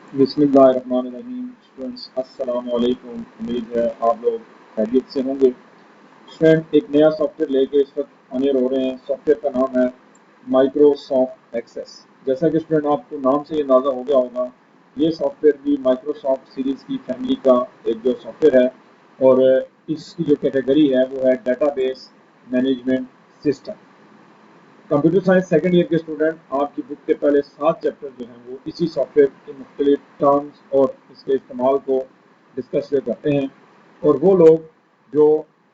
बिस्मिल्लाहिर्रहमानिर्रहीम। स्टूडेंट्स अस्सलाम वालेकुम। उम्मीद है आप लोग खैरियत से होंगे। स्टूडेंट एक नया सॉफ्टवेयर लेके इस वक्त हाजिर हो रहे हैं। सॉफ्टवेयर का नाम है माइक्रोसॉफ्ट एक्सेस। जैसा कि स्टूडेंट आपको नाम से ये अंदाज़ा हो गया होगा, ये सॉफ्टवेयर भी माइक्रोसॉफ्ट सीरीज़ की फैमिली का एक जो सॉफ्टवेयर है, और इसकी जो कैटेगरी है वो है database management system. Computer science second year के स्टूडेंट आपकी बुक के पहले 7 चैप्टर जो हैं वो इसी सॉफ्टवेयर के मुख्तलिफ टर्म्स और इसके इस्तेमाल को डिस्कस करते हैं। और वो लोग जो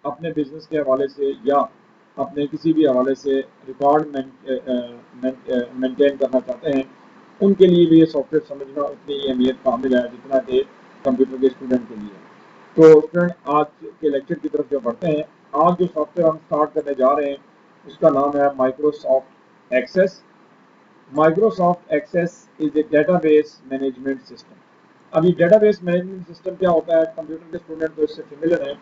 अपने बिजनेस के हवाले से या अपने किसी भी हवाले से रिकॉर्ड मेंटेन करना चाहते हैं, उनके लिए भी ये सॉफ्टवेयर समझना उतनी ही अहमियत कामिल है जितना कि कंप्यूटर के स्टूडेंट के लिए है। तो स्टूडेंट आज के लेक्चर की तरफ जो बढ़ते हैं, आज जो सॉफ्टवेयर हम स्टार्ट करने जा रहे हैं उसका नाम है Microsoft Access. Microsoft Access is a database management system. अभी डेटाबेस मैनेजमेंट सिस्टम क्या होता है, कंप्यूटर के स्टूडेंट तो इससे फेमिलियर हैं,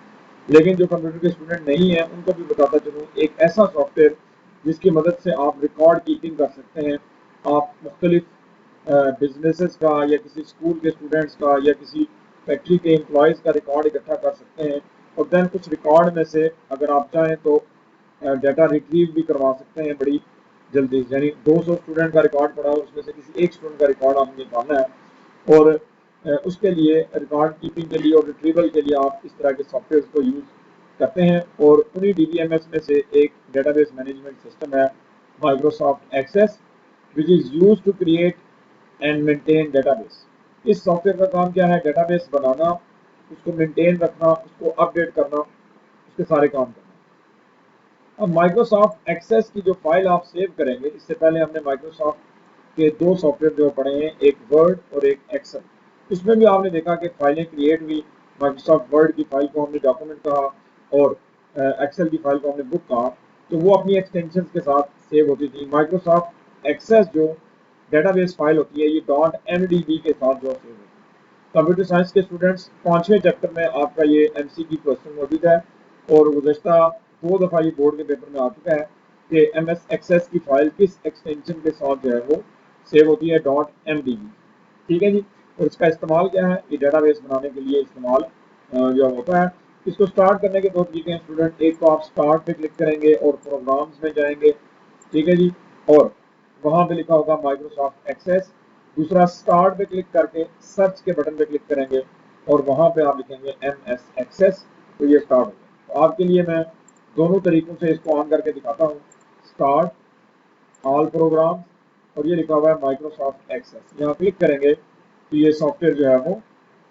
लेकिन जो कंप्यूटर के स्टूडेंट नहीं है उनको भी बताता चलूँ, एक ऐसा सॉफ्टवेयर जिसकी मदद से आप रिकॉर्ड कीपिंग कर सकते हैं। आप मुख्तलिफ बिजनेसेस का या किसी स्कूल के स्टूडेंट्स का या किसी फैक्ट्री के एम्प्लॉयज़ का रिकॉर्ड इकट्ठा कर सकते हैं, और देन कुछ रिकॉर्ड में से अगर आप चाहें तो डाटा रिट्रीव भी करवा सकते हैं बड़ी जल्दी। यानी 200 स्टूडेंट का रिकॉर्ड पड़ा है, उसमें से किसी एक स्टूडेंट का रिकॉर्ड आपने निकालना है, और उसके लिए रिकॉर्ड कीपिंग के लिए और रिट्रीवल के लिए आप इस तरह के सॉफ्टवेयर को यूज़ करते हैं। और उन्हीं डीबीएमएस में से एक डेटाबेस मैनेजमेंट सिस्टम है Microsoft Access, which is use to create and maintain database. इस सॉफ्टवेयर का काम क्या है, डेटाबेस बनाना, उसको मेंटेन रखना, उसको अपडेट करना, उसके सारे काम करना। अब माइक्रोसॉफ्ट एक्सेस की जो फाइल आप सेव करेंगे, इससे पहले हमने माइक्रोसॉफ्ट के दो सॉफ्टवेयर जो पढ़े हैं, एक वर्ड और एक एक्सेल। इसमें भी आपने देखा कि फाइलें क्रिएट हुई। माइक्रोसॉफ्ट वर्ड की फाइल को हमने डॉक्यूमेंट कहा, और एक्सेल की फाइल को हमने बुक कहा, तो वो अपनी एक्सटेंशन के साथ सेव होती थी। माइक्रोसॉफ्ट एक्सेस जो डेटाबेस फाइल होती है, ये .mdb के साथ जो सेव होती है। कंप्यूटर साइंस के स्टूडेंट्स 5वें चैप्टर में आपका ये एमसीक्यू क्वेश्चन मौजूद है, और गुज़श्ता 2 दफ़ा ये बोर्ड के पेपर में आ चुका है कि एमएस एक्सेस की फाइल किस एक्सटेंशन के साथ जो है वो सेव होती है, .mdb। ठीक है जी। और इसका इस्तेमाल क्या है, ये डेटाबेस बनाने के लिए इस्तेमाल जो होता है। इसको स्टार्ट करने के दो तरीके हैं स्टूडेंट। एक तो आप स्टार्ट पे क्लिक करेंगे और प्रोग्राम्स में जाएंगे, ठीक है जी, और वहाँ पे लिखा होगा माइक्रोसॉफ्ट एक्सेस। दूसरा, स्टार्ट पे क्लिक करके सर्च के बटन पे क्लिक करेंगे और वहाँ पे आप लिखेंगे एम एस एक्सेस, तो ये स्टार्ट हो गया। तो आपके लिए मैं दोनों तरीकों से इसको ऑन करके दिखाता हूँ। स्टार्ट, ऑल प्रोग्राम, और ये लिखा हुआ है माइक्रोसॉफ्ट एक्सेस। यहाँ क्लिक करेंगे तो ये सॉफ्टवेयर जो है वो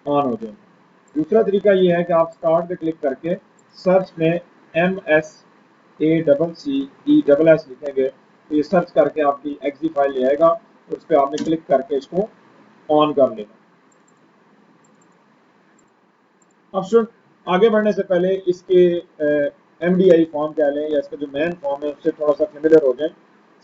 ऑन हो जाएगा। दूसरा तरीका ये है कि आप स्टार्ट पे क्लिक करके सर्च में M S A double C E double S लिखेंगे, तो ये सर्च करके आपकी एक्सी फाइल ले आएगा, और उस पर आपने क्लिक करके इसको ऑन कर लेना। अब सुन, आगे बढ़ने से पहले इसके एमडीआई फॉर्म कह लें या इसका जो मेन फॉर्म है उससे थोड़ा सा फेमिलियर हो जाए।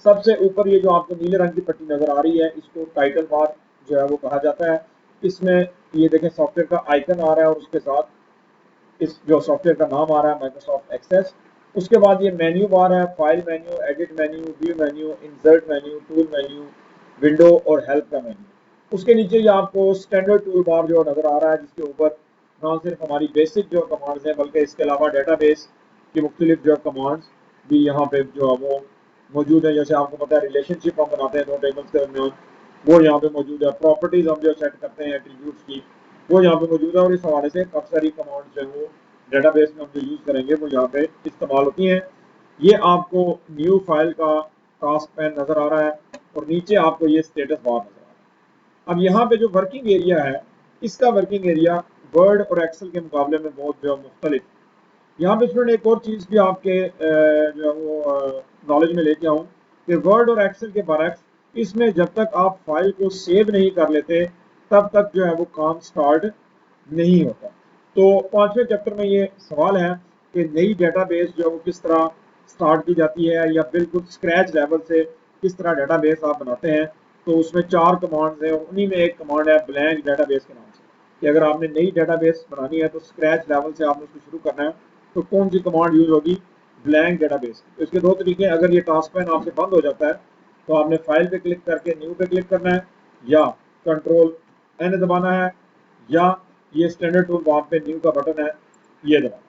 सबसे ऊपर ये जो आपको नीले रंग की पट्टी नजर आ रही है, इसको टाइटल बार जो है वो कहा जाता है। इसमें ये देखें, सॉफ्टवेयर का आइकन आ रहा है और उसके साथ इस जो सॉफ्टवेयर का नाम आ रहा है माइक्रोसॉफ्ट एक्सेस। उसके बाद ये मेन्यू बार है, file menu, edit menu, view menu, insert menu, tool menu, window और हेल्प का मेन्यू। उसके नीचे ये आपको स्टैंडर्ड टूल बार जो नजर आ रहा है, जिसके ऊपर ना सिर्फ हमारी बेसिक जो कमांड्स हैं बल्कि इसके अलावा डेटाबेस की मुख्तलिफ जो कमांड्स भी यहाँ पे जो है वो मौजूद है। जैसे आपको पता है रिलेशनशिप हम बनाते हैं दो टेबल्स के दरमियान, वो यहाँ पे मौजूद है। प्रॉपर्टीज हम जो सेट करते हैं एट्रीब्यूट्स की, वो यहाँ पे मौजूद है। और इस हवाले से काफ़ी सारी कमांड्स जो है वो डेटाबेस में हम जो यूज़ करेंगे वो यहाँ पे इस्तेमाल होती हैं। ये आपको न्यू फाइल का टास्क पैन नज़र आ रहा है, और नीचे आपको ये स्टेटस बार नज़र आ रहा है। अब यहाँ पे जो वर्किंग एरिया है, इसका वर्किंग एरिया वर्ड और एक्सेल के मुकाबले में बहुत जो मुख्तलिफ। यहाँ पे स्टूडेंट एक और चीज़ भी आपके जो है वो नॉलेज में लेके आऊँ कि वर्ड और एक्सेल के बरक्स, इसमें जब तक आप फाइल को सेव नहीं कर लेते तब तक जो है वो काम स्टार्ट नहीं होता। तो 5वें चैप्टर में ये सवाल है कि नई डेटाबेस जो है वो किस तरह स्टार्ट की जाती है, या बिल्कुल स्क्रैच लेवल से किस तरह डेटाबेस आप बनाते हैं। तो उसमें 4 कमांड्स हैं, और उन्हीं में एक कमांड है ब्लैंक डेटाबेस के नाम से, कि अगर आपने नई डेटाबेस बनानी है तो स्क्रैच लेवल से आपने उसको शुरू करना है, तो कौन सी कमांड यूज होगी, ब्लैंक डेटाबेस। तो इसके दो तरीके हैं। अगर ये टास्क पैन आपसे बंद हो जाता है तो आपने फाइल पे क्लिक करके न्यू पे क्लिक करना है, या कंट्रोल एन दबाना है, या ये स्टैंडर्ड टूल बार पे न्यू का बटन है ये दबाना।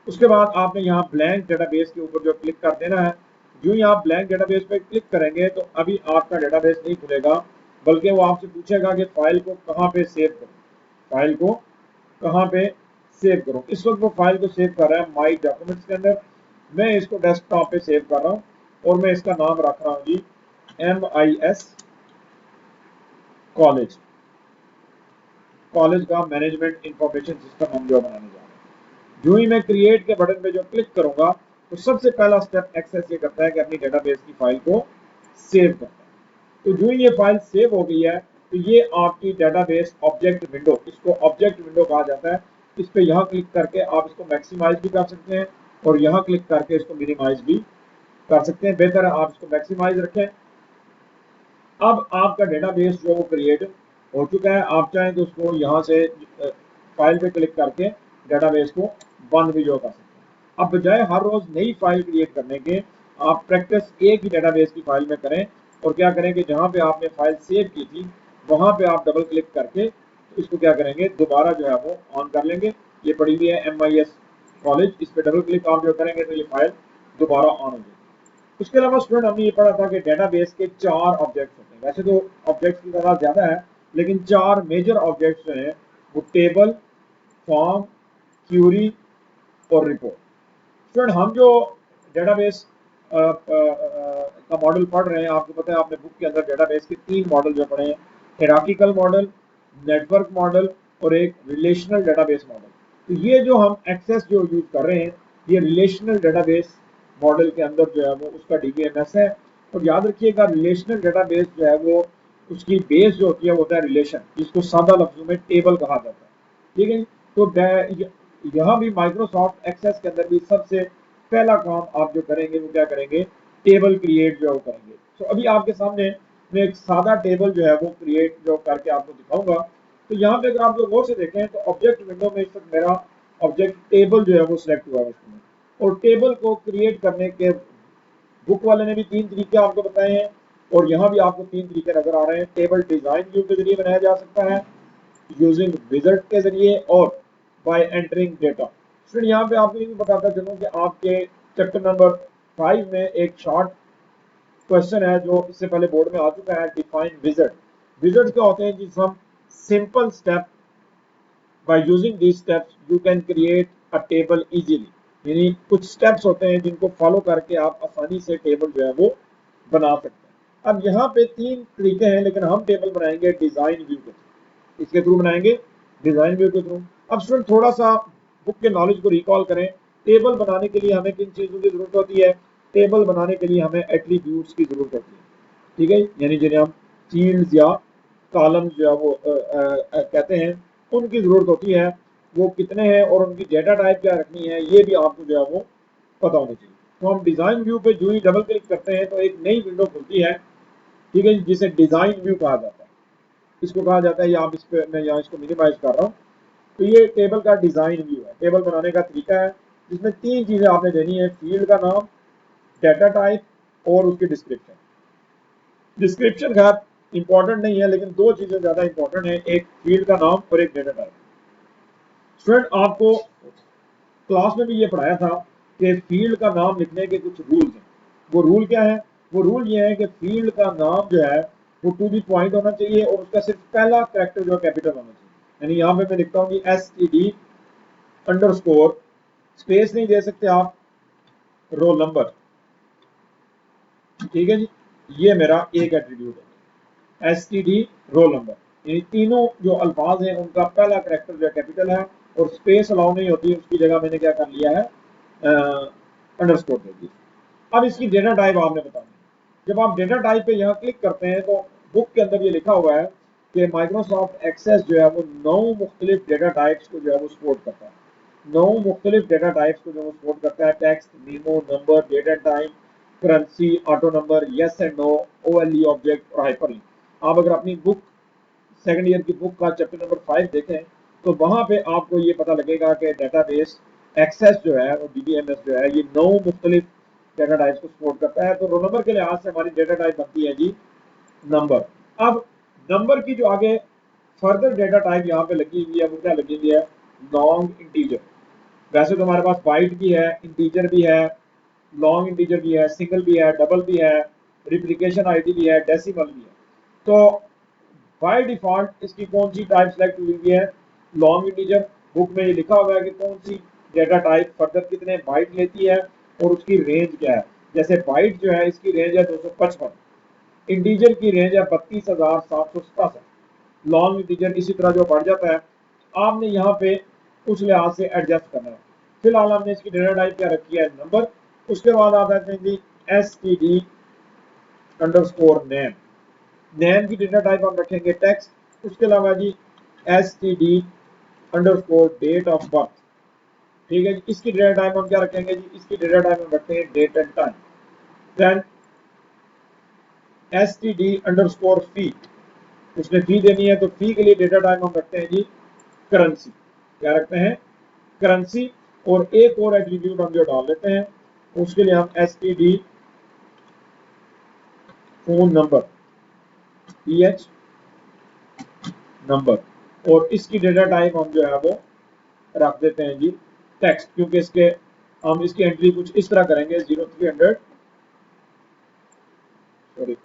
उसके बाद आपने यहाँ ब्लैंक डेटाबेस के ऊपर जो क्लिक कर देना है। जो ही आप ब्लैंक डेटाबेस पे क्लिक करेंगे तो अभी आपका डेटाबेस नहीं खुलेगा, बल्कि वो आपसे पूछेगा कि फाइल को कहाँ पे सेव करो, फाइल को कहाँ पे सेव करो। इस वक्त वो फाइल को सेव कर रहा है माई डॉक्यूमेंट्स के अंदर। मैं इसको डेस्कटॉप पे सेव कर रहा हूँ और मैं इसका नाम रख रहा हूँ जी MIS कॉलेज, कॉलेज का मैनेजमेंट इंफॉर्मेशन सिस्टम हम जो बनाने जा रहे हैं। जो ही मैं क्रिएट के बटन पे जो क्लिक करूंगा तो सबसे पहला स्टेप एक्सेस ये करता है कि अपनी डेटाबेस की फाइल को सेव करता है। तो जो ही ये फाइल सेव हो गई है तो ये आपकी डेटाबेस ऑब्जेक्ट विंडो, इसको ऑब्जेक्ट विंडो कहा जाता है। इस पे यहाँ क्लिक करके आप इसको मैक्सिमाइज भी कर सकते हैं और यहाँ क्लिक करके इसको मिनिमाइज भी कर सकते हैं। बेहतर है आप इसको मैक्सिमाइज रखें। अब आपका डेटाबेस जो वो क्रिएट हो चुका है। आप चाहें तो उसको यहाँ से फाइल पे क्लिक करके डेटाबेस को बंद भी जो कर सकते हैं। अब बजाय हर रोज नई फाइल क्रिएट करने के आप प्रैक्टिस एक ही डेटाबेस की फाइल में करें और क्या करें कि जहाँ पे आपने फाइल सेव की थी वहाँ पे आप डबल क्लिक करके इसको क्या करेंगे दोबारा जो है वो ऑन कर लेंगे। ये पड़ी हुई है MIS कॉलेज, इस पे डबल क्लिक आप जो करेंगे तो ये फाइल दोबारा ऑन हो जाएगी। उसके अलावा स्टूडेंट हमने ये पढ़ा था कि डेटाबेस के 4 ऑब्जेक्ट्स होते हैं। वैसे तो ऑब्जेक्ट्स की तादाद ज्यादा है लेकिन 4 मेजर ऑब्जेक्ट्स जो हैं वो टेबल, फॉर्म, क्यूरी और रिपोर्ट। स्टूडेंट हम जो डेटाबेस का मॉडल पढ़ रहे हैं, आपको पता है आपने बुक के अंदर डेटाबेस के 3 मॉडल जो पढ़े हैं, हायरार्किकल मॉडल, नेटवर्क मॉडल और एक रिलेशनल डेटाबेस मॉडल। तो ये जो हम एक्सेस जो यूज कर रहे हैं ये रिलेशनल डेटाबेस मॉडल के अंदर जो है वो उसका DBMS है। और याद रखिएगा रिलेशनल डेटाबेस जो है वो उसकी बेस जो होती है वो होता है रिलेशन, जिसको सादा लफ्जों में टेबल कहा जाता है। ठीक है। तो यहाँ भी माइक्रोसॉफ्ट एक्सेस के अंदर भी सबसे पहला काम आप जो करेंगे वो क्या करेंगे, टेबल क्रिएट जो करेंगे। तो अभी आपके सामने मैं एक सादा टेबल जो है वो क्रिएट जो करके आपको दिखाऊंगा। तो यहाँ पे अगर आप जो गौर से देखें तो ऑब्जेक्ट विंडो में इस वक्त मेरा ऑब्जेक्ट टेबल जो है वो सिलेक्ट हुआ है उसमें। और टेबल को क्रिएट करने के बुक वाले ने भी 3 तरीके आपको बताए हैं और यहाँ भी आपको 3 तरीके नजर आ रहे हैं। टेबल डिजाइन व्यू के जरिए बनाया जा सकता है, यूजिंग विजार्ड के जरिए और बाय एंटरिंग डेटा। फिर यहाँ पे आपको ये भी बताता चलूँ कि आपके चैप्टर नंबर 5 में एक शॉर्ट क्वेश्चन है जो इससे पहले बोर्ड में आ चुका है, डिफाइन विजार्ड। विजार्ड क्या होते हैं जी, some simple step by using these steps you can create a table easily. यानी कुछ स्टेप्स होते हैं जिनको फॉलो करके आप आसानी से टेबल जो है वो बना सकते हैं। अब यहाँ पे 3 तरीके हैं लेकिन हम टेबल बनाएंगे डिजाइन व्यू के थ्रू। इसके थ्रू बनाएंगे डिजाइन व्यू के थ्रू। अब स्टूडेंट थोड़ा सा बुक के नॉलेज को रिकॉल करें। टेबल बनाने के लिए हमें किन चीजों की जरूरत होती है, टेबल बनाने के लिए हमें एट्रीब्यूट्स की जरूरत होती है। ठीक है, यानी जिन्हें हम फील्ड्स या कॉलम्स जो है वो कहते हैं उनकी जरूरत होती है। वो कितने हैं और उनकी डेटा टाइप क्या रखनी है ये भी आपको जो है वो पता होनी चाहिए। तो हम डिजाइन व्यू पे जो ही डबल क्लिक करते हैं तो एक नई विंडो खुलती है। ठीक है, जिसे डिजाइन व्यू कहा जाता है। इसको कहा जाता है, या आप इस पे मैं यहाँ इसको मिनिमाइज कर रहा हूँ। तो ये टेबल का डिजाइन व्यू है, टेबल बनाने का तरीका है जिसमें 3 चीजें आपने देनी है, फील्ड का नाम, डेटा टाइप और उसकी डिस्क्रिप्शन। डिस्क्रिप्शन खैर इंपॉर्टेंट नहीं है लेकिन 2 चीजें ज्यादा इंपॉर्टेंट है, एक फील्ड का नाम और एक डेटा टाइप। स्टूडेंट आपको क्लास में भी ये पढ़ाया था कि फील्ड का नाम लिखने के कुछ रूल्स हैं। वो रूल क्या है, वो रूल ये है कि फील्ड का नाम जो है वो टू दी पॉइंट होना चाहिए और उसका सिर्फ पहला कैरेक्टर जो है कैपिटल होना चाहिए। यानी यहाँ पे मैं लिखता हूँ कि STD अंडरस्कोर, स्पेस नहीं दे सकते आप, रोल नंबर। ठीक है जी, ये मेरा एक एट्रीब्यूट है, STD रोल नंबर। यानी तीनों जो अल्फाज हैं उनका पहला कैरेक्टर जो है कैपिटल है और स्पेस अलाउ नहीं होती, उसकी जगह मैंने क्या कर लिया है, अंडरस्कोर दे दिया। अब इसकी डेटा टाइप आपने बतानी है। जब आप डेटा टाइप पे यहाँ क्लिक करते हैं तो बुक के अंदर ये लिखा हुआ है कि माइक्रोसॉफ्ट एक्सेस जो है वो 9 मुख्तलिफ डेटा टाइप्स को जो है वो सपोर्ट करता है। 9 मुख्तलिफ डेटा टाइप्स को जो वो सपोर्ट करता है, text, memo, number, data type, currency, auto number, yes and no, OLE object और हाइपरलिंक। आप अगर अपनी बुक सेकंड ईयर की बुक का चैप्टर नंबर 5 देखें तो वहां पे आपको ये पता लगेगा कि डेटाबेस एक्सेस जो है और DBMS जो है ये 9 मुख्तलिफ डेटा टाइप्स को सपोर्ट करता है। तो रोल नंबर के लिहाज से हमारी डेटा टाइप बनती है जी नंबर। अब नंबर की जो आगे फर्दर डेटा टाइप यहाँ पे लगी हुई है, वो क्या लगी हुई है, लॉन्ग इंटीजर। वैसे तो हमारे पास बाइट भी है, इंटीजर भी है, लॉन्ग इंटीजर भी है, सिंगल भी है, डबल भी है, रिप्लिकेशन आईडी भी है, डेसिमल भी है। तो बाय डिफॉल्ट इसकी कौन सी टाइप सेलेक्ट हुई हुई है, लॉन्ग इंटीजर। बुक में ये लिखा हुआ है कि कौन सी डेटा टाइप फर्दर कितने बाइट लेती है और उसकी रेंज क्या है। जैसे बाइट जो है इसकी रेंज है 255, इंटीजर की रेंज है 32,767, लॉन्ग इंटीजर इसी तरह जो बढ़ जाता है। आपने यहाँ पे उस लिहाज से एडजस्ट करना है। फिलहाल हमने इसकी डेटा टाइप क्या रखी है, नंबर। उसके बाद आता है जी std अंडरस्कोर नेम, नेम की डेटा टाइप हम रखेंगे टेक्स्ट। उसके अलावा जी std underscore date of birth, ठीक है जी। इसकी डेटा टाइप हम क्या रखेंगे जी, इसकी डेटा टाइप हम रखते हैं date and time. Then std underscore fee, उसने फी देनी है तो फी के लिए डेटा टाइप हम रखते हैं जी करेंसी, क्या रखते हैं, करेंसी। और एक और एट्रीब्यूट हम जो डाल लेते हैं उसके लिए हम std phone number, ph number, और इसकी डेटा टाइप हम जो है वो रख देते हैं जी टेक्स्ट, क्योंकि इसके हम इसकी एंट्री कुछ इस तरह करेंगे 0300, सॉरी,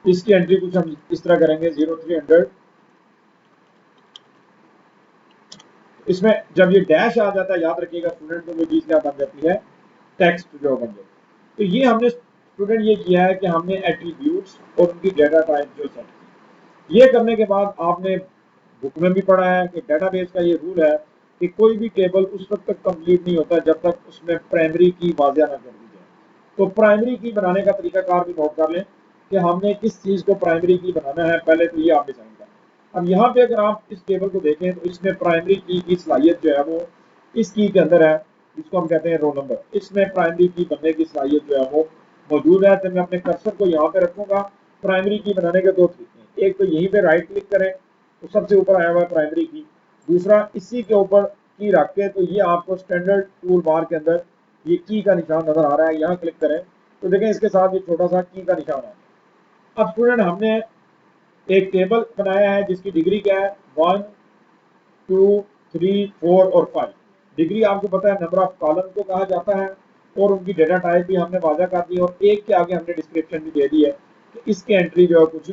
इसकी एंट्री कुछ हम इस तरह करेंगे 0300। इसमें जब ये डैश आ जाता है, याद रखिएगा स्टूडेंट को वो चीज क्या बन जाती है, टेक्स्ट जो बन जाती है। तो ये हमने स्टूडेंट ये किया है कि हमने एट्रीब्यूट्स और उनकी डेटा टाइप जो सेट की। ये करने के बाद आपने बुक में भी पढ़ा है कि डेटाबेस का ये रूल है कि कोई भी टेबल उस वक्त तक कंप्लीट नहीं होता जब तक उसमें प्राइमरी की वाजिया ना कर दी जाए। तो प्राइमरी की बनाने का तरीकाकार भी नोट कर लें कि हमने किस चीज को प्राइमरी की बनाना है, पहले तो ये आप डिजाइन करें। अब यहाँ पे अगर आप इस टेबल को देखें तो इसमें प्राइमरी की सलाहियत जो है वो इस की के अंदर है, जिसको हम कहते हैं रोल नंबर। इसमें प्राइमरी की बनने की सलाहियत जो है वो मौजूद है। तो मैं अपने कर्सर को यहाँ पे रखूंगा। प्राइमरी की बनाने के दो तरीके हैं, एक तो यहीं पे राइट क्लिक करें तो सबसे ऊपर आया हुआ है प्राइमरी की, दूसरा इसी के ऊपर की रख के तो ये आपको स्टैंडर्ड टूल बार के अंदर ये की का निशान नजर आ रहा है, यहाँ क्लिक करें तो देखें इसके साथ ये छोटा सा की का निशान है। अब स्टूडेंट हमने एक टेबल बनाया है जिसकी डिग्री क्या है, 1 2 3 4 और 5। डिग्री आपको पता है नंबर ऑफ कॉलम को कहा जाता है, और उनकी डेटा टाइप भी हमने वाजा कर दी, और एक के आगे हमने डिस्क्रिप्शन भी दे दी है कि इसकी एंट्री जो है कुछ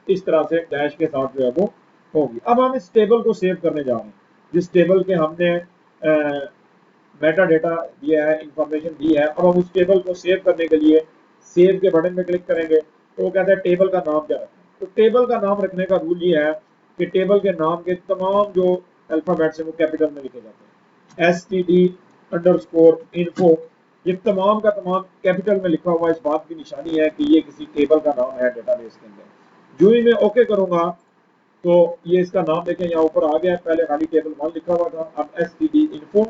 इस तरह से डैश के साथ जो है वो होगी। अब हम इस टेबल को सेव करने जा रहे हैं, जिस टेबल के हमने मेटा डेटा दिया है, इंफॉर्मेशन दी है। अब हम उस टेबल को सेव करने के लिए सेव के बटन में क्लिक करेंगे तो वो कहता है टेबल का नाम क्या रखना है। तो टेबल का नाम रखने का रूल ये है कि टेबल के नाम के तमाम जो अल्फाबेट्स हैं वो कैपिटल में लिखे जाते हैं। std अंडरस्कोर इन्फो, ये तमाम का तमाम कैपिटल में लिखा हुआ इस बात की निशानी है कि ये किसी टेबल का नाम है डेटाबेस के अंदर। जो ही मैं ओके करूंगा तो ये इसका नाम देखें यहाँ ऊपर आ गया, पहले खाली टेबल 1 लिखा हुआ था, अब std इन्फो,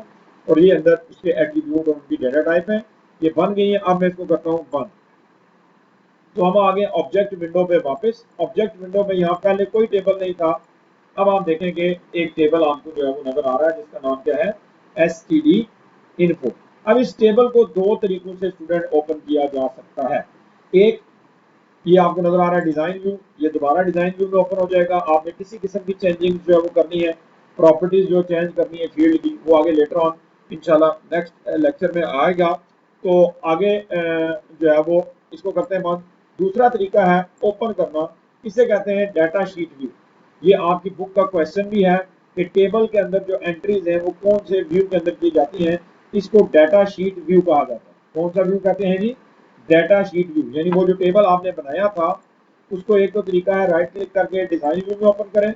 और ये अंदर उसके एट्रीब्यूट और उनकी डेटा टाइप है, ये बन गई है। अब मैं इसको करता हूँ बंद। तो हम आ गए ऑब्जेक्ट विंडो पे वापस। ऑब्जेक्ट विंडो में यहाँ पहले कोई टेबल नहीं था। अब आप देखेंगे एक टेबल आपको जो है वो नजर आ रहा है जिसका नाम क्या है, std इन्फो। अब इस टेबल को दो तरीकों से स्टूडेंट ओपन किया जा सकता है। एक, ये आपको नजर आ रहा है डिजाइन व्यू, ये दोबारा डिजाइन व्यू में ओपन हो जाएगा। आपने किसी किस्म की चेंजिंग जो है वो करनी है, प्रॉपर्टीज जो चेंज करनी है फील्ड की, वो आगे लेटर ऑन इंशाल्लाह नेक्स्ट लेक्चर में आएगा। तो आगे जो है वो इसको करते हैं बंद। दूसरा तरीका है ओपन करना, इसे कहते हैं डाटा शीट व्यू। ये आपकी बुक का क्वेश्चन भी है कि टेबल के अंदर जो एंट्रीज हैं वो कौन से व्यू के अंदर की जाती हैं, इसको डाटा शीट व्यू कहा जाता है। कौन सा व्यू कहते हैं जी, डाटा शीट व्यू। यानी वो जो टेबल आपने बनाया था उसको एक तो तरीका है राइट क्लिक करके डिजाइन व्यू में ओपन करें,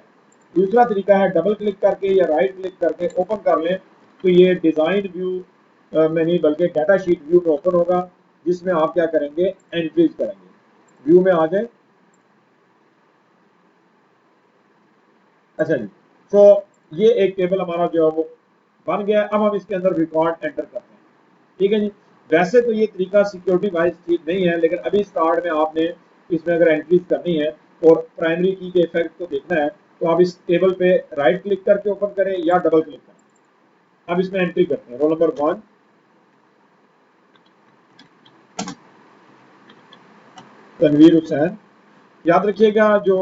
दूसरा तरीका है डबल क्लिक करके या राइट क्लिक करके ओपन कर लें तो ये डिजाइन व्यू में नहीं बल्कि डाटा शीट व्यू में ओपन होगा, जिसमें आप क्या करेंगे, एंट्रीज करेंगे। व्यू में आ जाए। अच्छा जी, तो ये एक टेबल हमारा जो है वो बन गया। अब हम इसके अंदर रिकॉर्ड एंटर करते हैं, ठीक है जी। वैसे तो ये तरीका सिक्योरिटी वाइज ठीक नहीं है, लेकिन अभी स्टार्ट में आपने इसमें अगर एंट्रीज करनी है और प्राइमरी की के इफेक्ट को देखना है तो आप इस टेबल पे राइट क्लिक करके ओपन करें या डबल क्लिक करें। अब इसमें एंट्री करते हैं, रोल नंबर 1 तनवीर हुसैन। याद रखिएगा जो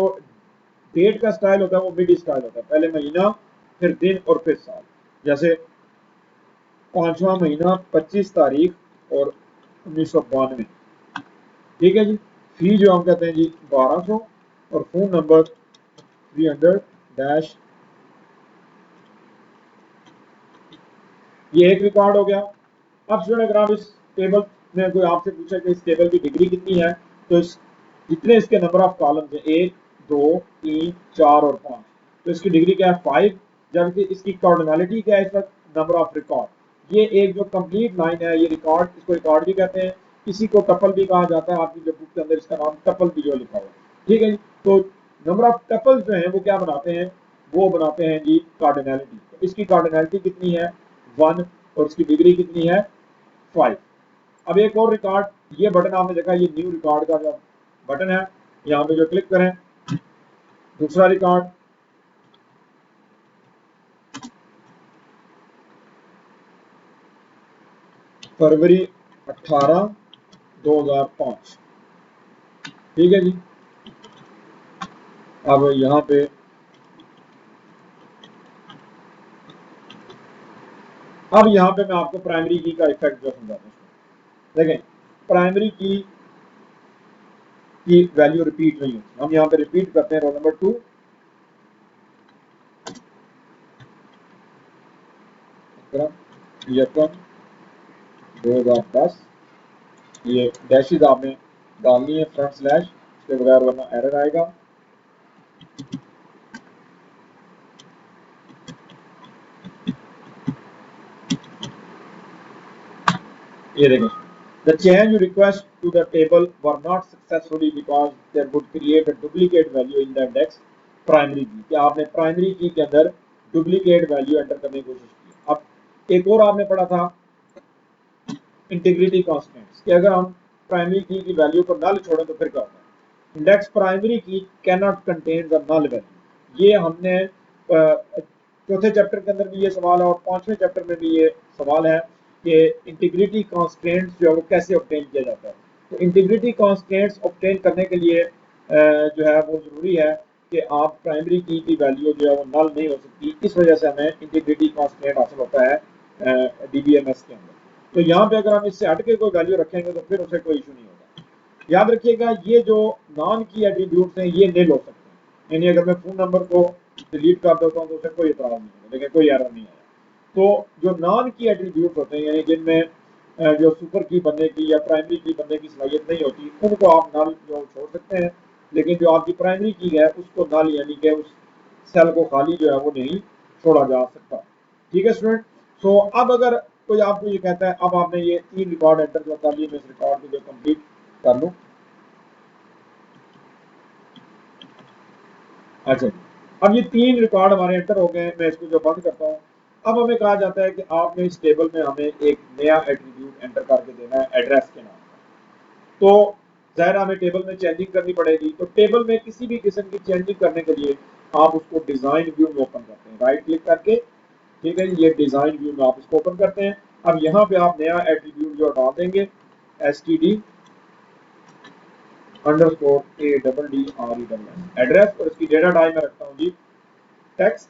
डेट का स्टाइल होता है वो मिड स्टाइल होता है, पहले महीना फिर दिन और फिर साल। जैसे 5वां महीना 25 तारीख और 1992, ठीक है जी। फी जो हम कहते हैं जी 1200 और फोन नंबर 300 डैश, ये एक रिकॉर्ड हो गया। अब स्टूडेंट अगर आप इस टेबल में कोई आपसे पूछे कि इस टेबल की डिग्री कितनी है, तो इस जितने इसके नंबर ऑफ कॉलम्स हैं 1 2 3 4 और 5, तो इसकी डिग्री क्या है 5, जबकि इसकी कार्डिनलिटी क्या है इस वक्त नंबर ऑफ रिकॉर्ड। ये एक जो कंप्लीट लाइन है ये रिकॉर्ड, इसको रिकॉर्ड भी कहते हैं, किसी को टपल भी कहा जाता है, आपकी जो बुक के अंदर इसका नाम टपल भी जो लिखा हुआ है, ठीक है जी। तो नंबर ऑफ टपल्स जो है वो क्या बनाते हैं, वो बनाते हैं जी कार्डिनलिटी। तो इसकी कार्डिनलिटी कितनी है 1 और इसकी डिग्री कितनी है 5। अब एक और रिकॉर्ड, ये बटन आपने देखा, ये न्यू रिकॉर्ड का जो बटन है, यहाँ पे जो क्लिक करें, दूसरा रिकॉर्ड, फरवरी 18 2005, ठीक है जी। अब यहाँ पे मैं आपको प्राइमरी की का इफेक्ट जो समझाता हूँ। देखें, प्राइमरी की वैल्यू रिपीट नहीं होती, हम यहाँ पे रिपीट करते हैं रोल नंबर 2, यकम 2010, ये डैशेज आपने डालनी है फ्रंट स्लैश के बगैर वरना एरर आएगा। ये देखें, the change request to the table were not successfully because they would create a duplicate value in the index primary key, कि आपने प्राइमरी की के अंदर डुप्लीकेट वैल्यू एंटर करने की कोशिश की। अब एक और आपने पढ़ा था इंटीग्रिटी कॉन्स्टेंट्स, कि अगर हम प्राइमरी की वैल्यू को नल छोड़ें तो फिर क्या होता है। Index primary key can not contain the null value, ये हमने चौथे चैप्टर के अंदर भी ये सवाल है और 5वें चैप्टर में भी ये सवाल है कि इंटीग्रिटी कॉन्स्टेंट्स जो है वो कैसे ऑब्टेन किया जाता है। तो इंटीग्रिटी कॉन्स्टेंट्स ऑब्टेन करने के लिए जो है वो जरूरी है कि आप प्राइमरी की वैल्यू जो है वो नल नहीं हो सकती, इस वजह से हमें इंटीग्रिटी कॉन्स्टेंट हासिल होता है डीबीएमएस के अंदर। तो यहाँ पे अगर हम इससे हट के कोई वैल्यू रखेंगे तो फिर उसे कोई इशू नहीं होगा। याद रखिएगा ये जो नॉन की एट्रीब्यूट्स हैं ये निल हो सकते हैं, यानी अगर मैं फोन नंबर को डिलीट कर देता हूँ तो उसे कोई एतराज नहीं होगा, लेकिन कोई एरर नहीं आया। तो जो नॉन की एट्रीब्यूट होते हैं, यानी जिनमें जो सुपर की बनने की या प्राइमरी की बनने की सलाहियत नहीं होती, उनको आप नल जो छोड़ सकते हैं, लेकिन जो आपकी प्राइमरी की है उसको नल यानी कि उस सेल को खाली जो है वो नहीं छोड़ा जा सकता, ठीक है स्टूडेंट। सो अब अगर कोई आपको ये कहता है, अब आपने ये 3 रिकॉर्ड एंटर जो कर लिए, मैं इस रिकॉर्ड को जो कंप्लीट कर लूँ। अच्छा जी, अब ये 3 रिकॉर्ड हमारे एंटर हो गए हैं, मैं इसको जो बंद करता हूँ। अब हमें कहा जाता है कि आपने इस टेबल में हमें एक नया एट्रीब्यूट एंटर करके देना है एड्रेस के नाम पर। तो ज़ाहिर हमें टेबल में चेंजिंग करनी पड़ेगी, तो टेबल में किसी भी किस्म की चेंजिंग करने के लिए आप उसको डिज़ाइन व्यू में ओपन करते हैं, राइट क्लिक करके, ठीक है, ये डिज़ाइन व्यू में आप इसको ओपन करते हैं। अब यहाँ पे आप नया एट्रीब्यूट जो डाल देंगे std अंडरस्कोर ADDRESS एड्रेस, और इसकी डेटा टाइप में रखता हूँ जी टेक्स्ट,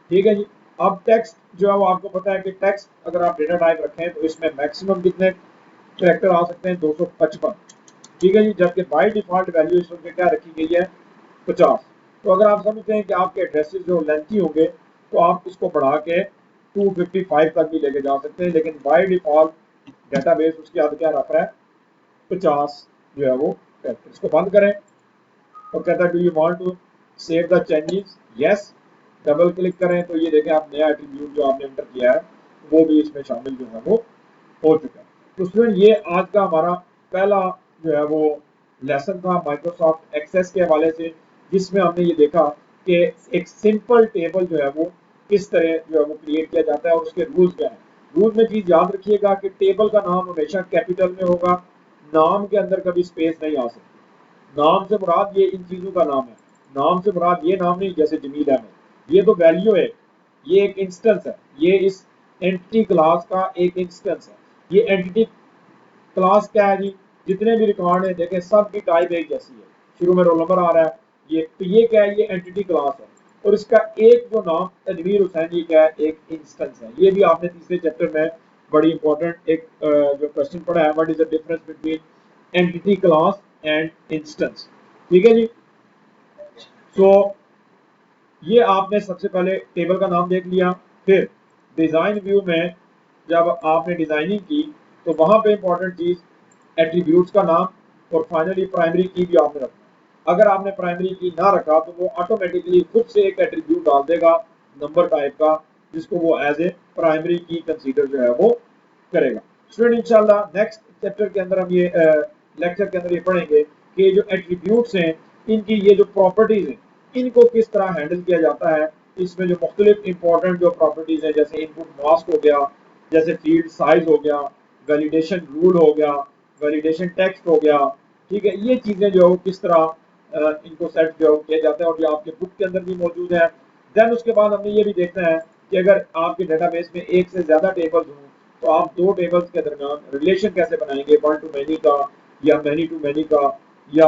ठीक है जी। अब टेक्स्ट जो है वो आपको पता है कि टेक्स्ट अगर आप डेटा टाइप रखें तो इसमें मैक्सिमम कितने कैरेक्टर आ सकते हैं 255, ठीक है जी, जबकि बाय डिफॉल्ट वैल्यू इस वक्त क्या रखी गई है 50। तो अगर आप समझते हैं कि आपके एड्रेसेस जो लेंथी होंगे तो आप इसको बढ़ा के 255 तक भी लेके जा सकते हैं, लेकिन बाय डिफॉल्ट डेटाबेस उसकी आदत क्या रख रहा है 50 जो है वो कैरेक्टर। इसको बंद करें और कहता है do you want to save the changes, yes, double click करें तो ये देखें आप नया एट्रीब्यूट जो आपने एंटर किया है वो भी इसमें शामिल जो है वो हो चुका है। तो स्टूडेंट ये आज का हमारा पहला जो है वो लेसन था माइक्रोसॉफ्ट एक्सेस के हवाले से, जिसमें हमने ये देखा कि एक सिंपल टेबल जो है वो किस तरह जो है वो क्रिएट किया जाता है और उसके रूल्स क्या हैं। रूल में चीज याद रखिएगा कि टेबल का नाम हमेशा कैपिटल में होगा, नाम के अंदर कभी स्पेस नहीं आ सकती। नाम से मुराद ये इन चीजों का नाम है, नाम से मुराद ये नाम नहीं जैसे जमील अहमद, ये तो वैल्यू है, ये एक इंस्टेंस है, ये इस एंटिटी क्लास का एक इंस्टेंस है। ये एंटिटी क्लास क्या है जी, जितने भी रिकॉर्ड हैं देखें सब की टाइप एक जैसी है, शुरू में रोल नंबर आ रहा है, ये क्या है, ये एंटिटी क्लास है। और इसका एक जो नाम तनवीर हुसैन, ये क्या है, एक इंस्टेंस है। ये भी आपने तीसरे चैप्टर में बड़ी इंपॉर्टेंट एक जो क्वेश्चन पढ़ा है, what is the difference between entity class and instance. ठीक है जी। सो ये आपने सबसे पहले टेबल का नाम देख लिया। फिर डिजाइन व्यू में जब आपने डिजाइनिंग की तो वहां पे इंपॉर्टेंट चीज एट्रीब्यूट्स का नाम, और फाइनली प्राइमरी की भी आपने रखना। अगर आपने प्राइमरी की ना रखा तो वो ऑटोमेटिकली खुद से एक एट्रीब्यूट डाल देगा नंबर टाइप का, जिसको वो एज ए प्राइमरी की कंसीडर जो है वो करेगा। स्टूडेंट इंशाल्लाह नेक्स्ट चैप्टर के अंदर हम ये लेक्चर के अंदर ये पढ़ेंगे कि जो एट्रीब्यूट्स हैं इनकी ये जो प्रॉपर्टीज हैं इनको किस तरह हैंडल किया जाता है। इसमें जो मुख्तलिफ इंपॉर्टेंट जो प्रॉपर्टीज है, जैसे इनपुट मास्क हो गया, जैसे फील्ड साइज हो गया, वैलिडेशन रूल हो गया, वैलिडेशन टेक्स्ट हो गया। ठीक है, ये चीजें जो है किस तरह इनको सेट जो किया जाता है, और ये आपके बुक के अंदर भी मौजूद है। देन उसके बाद हमने ये भी देखना है कि अगर आपके डेटाबेस में एक से ज्यादा टेबल्स हों तो आप दो टेबल्स के दरमियान रिलेशन कैसे बनाएंगे, वन टू मैनी का या मैनी टू मैनी का या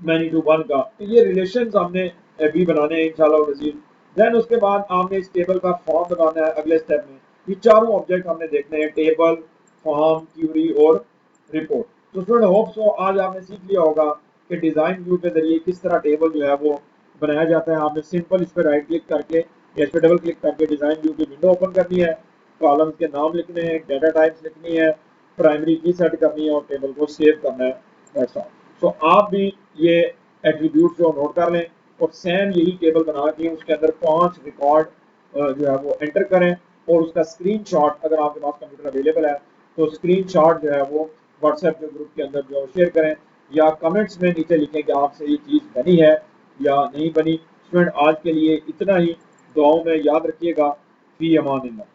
मैनी टू वन का। तो ये रिलेशन हमने भी बनाने हैं इंशाल्लाह नज़ीर। देन उसके बाद आपने इस टेबल का फॉर्म बनाना है अगले स्टेप में। ये चारों ऑब्जेक्ट हमने देखने हैं, टेबल, फॉर्म, क्यूरी और रिपोर्ट। तो स्टूडेंट होप सो आज आपने सीख लिया होगा कि डिजाइन व्यू के जरिए किस तरह टेबल जो है वो बनाया जाता है। आपने सिंपल इस पर राइट क्लिक करके या इस पर डबल क्लिक करके डिजाइन व्यू की विंडो ओपन करनी है, कॉलम्स के नाम लिखने हैं, डेटा टाइप्स लिखनी है, प्राइमरी की सेट करनी है और टेबल को सेव करना है। That's all. तो आप भी ये एट्रीब्यूट जो नोट कर लें और सेम यही टेबल बना के उसके अंदर 5 रिकॉर्ड जो है वो एंटर करें, और उसका स्क्रीनशॉट अगर आपके पास कंप्यूटर अवेलेबल है तो स्क्रीनशॉट जो है वो व्हाट्सएप के ग्रुप के अंदर जो शेयर करें, या कमेंट्स में नीचे लिखें कि आपसे ये चीज़ बनी है या नहीं बनी। स्टूडेंट आज के लिए इतना ही। दुआओं में याद रखिएगा। फी अमान अल्लाह।